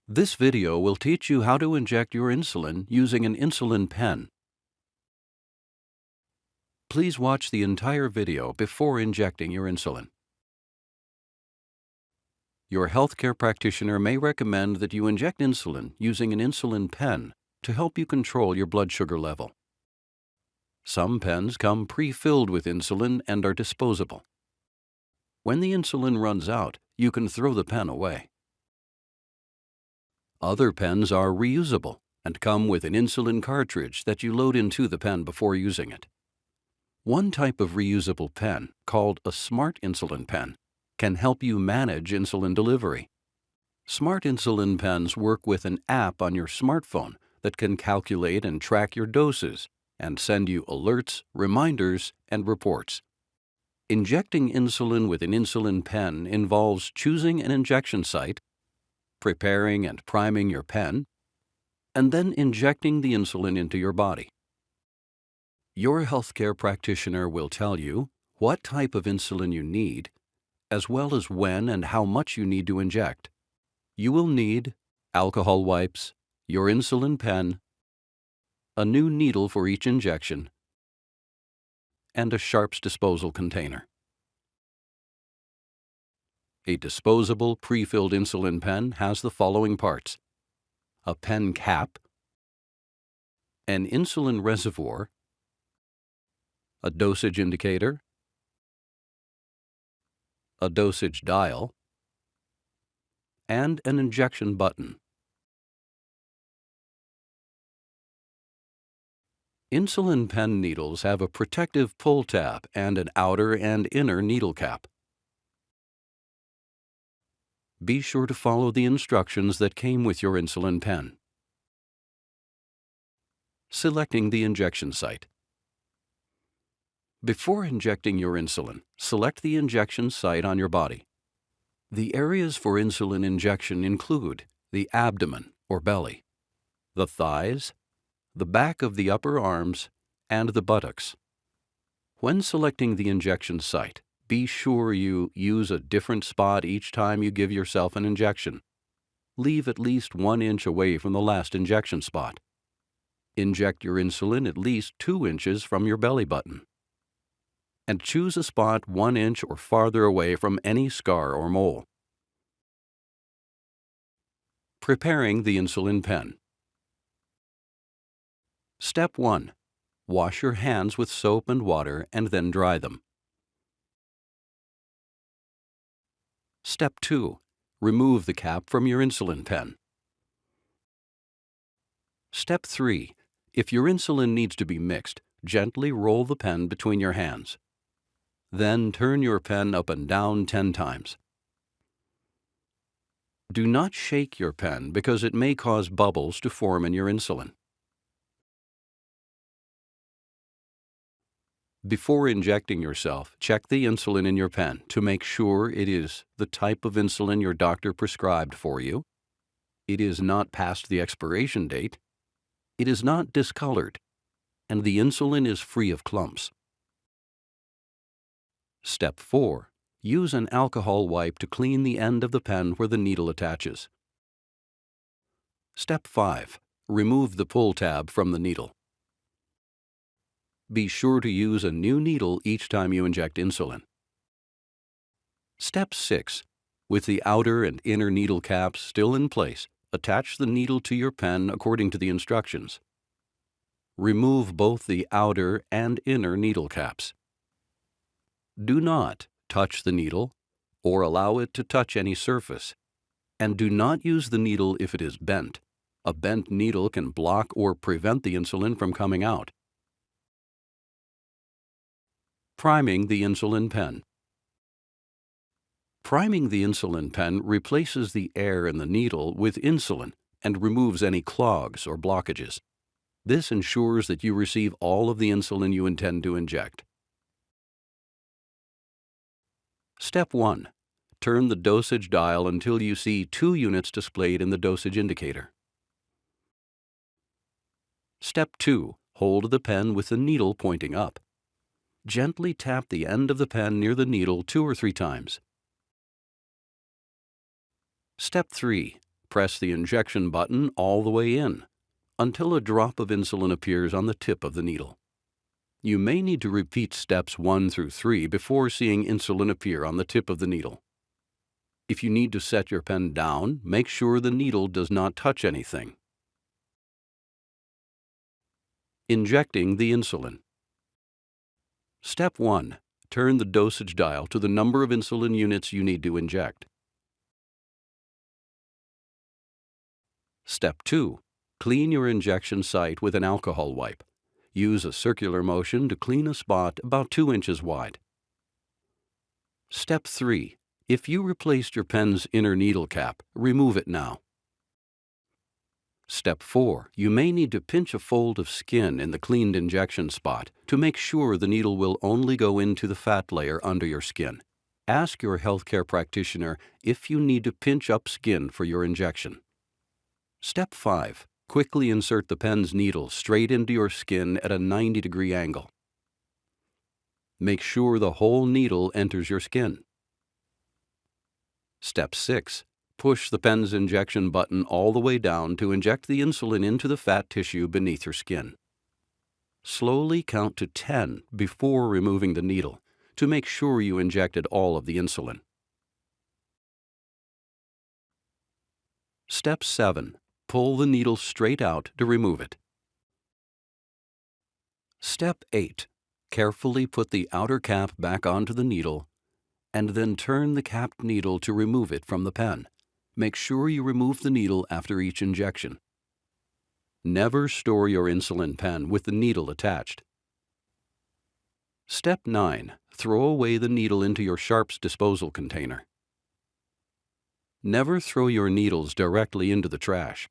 This video will teach you how to inject your insulin using an insulin pen. Please watch the entire video before injecting your insulin. Your healthcare practitioner may recommend that you inject insulin using an insulin pen to help you control your blood sugar level. Some pens come pre-filled with insulin and are disposable. When the insulin runs out, you can throw the pen away. Other pens are reusable and come with an insulin cartridge that you load into the pen before using it. One type of reusable pen, called a smart insulin pen, can help you manage insulin delivery. Smart insulin pens work with an app on your smartphone that can calculate and track your doses and send you alerts, reminders, and reports. Injecting insulin with an insulin pen involves choosing an injection site, preparing and priming your pen, and then injecting the insulin into your body. Your healthcare practitioner will tell you what type of insulin you need, as well as when and how much you need to inject. You will need alcohol wipes, your insulin pen, a new needle for each injection, and a sharps disposal container. A disposable pre-filled insulin pen has the following parts: a pen cap, an insulin reservoir, a dosage indicator, a dosage dial, and an injection button. Insulin pen needles have a protective pull tab and an outer and inner needle cap. Be sure to follow the instructions that came with your insulin pen. Selecting the injection site. Before injecting your insulin, select the injection site on your body. The areas for insulin injection include the abdomen or belly, the thighs, the back of the upper arms, and the buttocks. When selecting the injection site, be sure you use a different spot each time you give yourself an injection. Leave at least 1 inch away from the last injection spot. Inject your insulin at least 2 inches from your belly button. And choose a spot 1 inch or farther away from any scar or mole. Preparing the insulin pen. Step 1. Wash your hands with soap and water and then dry them. Step 2. Remove the cap from your insulin pen. Step 3. If your insulin needs to be mixed, gently roll the pen between your hands. Then turn your pen up and down 10 times. Do not shake your pen because it may cause bubbles to form in your insulin. Before injecting yourself, check the insulin in your pen to make sure it is the type of insulin your doctor prescribed for you, it is not past the expiration date, it is not discolored, and the insulin is free of clumps. Step 4. Use an alcohol wipe to clean the end of the pen where the needle attaches. Step 5. Remove the pull tab from the needle. Be sure to use a new needle each time you inject insulin. Step 6. With the outer and inner needle caps still in place, attach the needle to your pen according to the instructions. Remove both the outer and inner needle caps. Do not touch the needle or allow it to touch any surface, and do not use the needle if it is bent. A bent needle can block or prevent the insulin from coming out. Priming the insulin pen. Priming the insulin pen replaces the air in the needle with insulin and removes any clogs or blockages. This ensures that you receive all of the insulin you intend to inject. Step 1. Turn the dosage dial until you see 2 units displayed in the dosage indicator. Step 2. Hold the pen with the needle pointing up. Gently tap the end of the pen near the needle 2 or 3 times. Step 3. press the injection button all the way in until a drop of insulin appears on the tip of the needle. You may need to repeat steps 1 through 3 before seeing insulin appear on the tip of the needle. If you need to set your pen down, make sure the needle does not touch anything. Injecting the insulin. Step 1. Turn the dosage dial to the number of insulin units you need to inject. Step 2. Clean your injection site with an alcohol wipe. Use a circular motion to clean a spot about 2 inches wide. Step 3. If you replaced your pen's inner needle cap, remove it now. Step 4. You may need to pinch a fold of skin in the cleaned injection spot to make sure the needle will only go into the fat layer under your skin. Ask your healthcare practitioner if you need to pinch up skin for your injection. Step 5. Quickly insert the pen's needle straight into your skin at a 90-degree angle. Make sure the whole needle enters your skin. Step 6. Push the pen's injection button all the way down to inject the insulin into the fat tissue beneath your skin. Slowly count to 10 before removing the needle to make sure you injected all of the insulin. Step 7. Pull the needle straight out to remove it. Step 8. Carefully put the outer cap back onto the needle and then turn the capped needle to remove it from the pen. Make sure you remove the needle after each injection. Never store your insulin pen with the needle attached. Step 9. Throw away the needle into your sharps disposal container. Never throw your needles directly into the trash.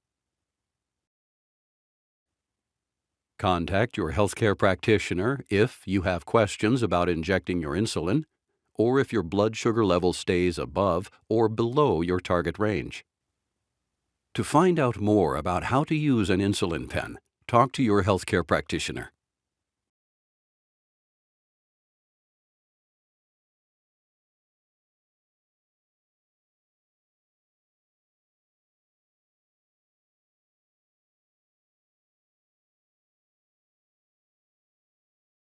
Contact your healthcare practitioner if you have questions about injecting your insulin, or if your blood sugar level stays above or below your target range. To find out more about how to use an insulin pen, talk to your healthcare practitioner.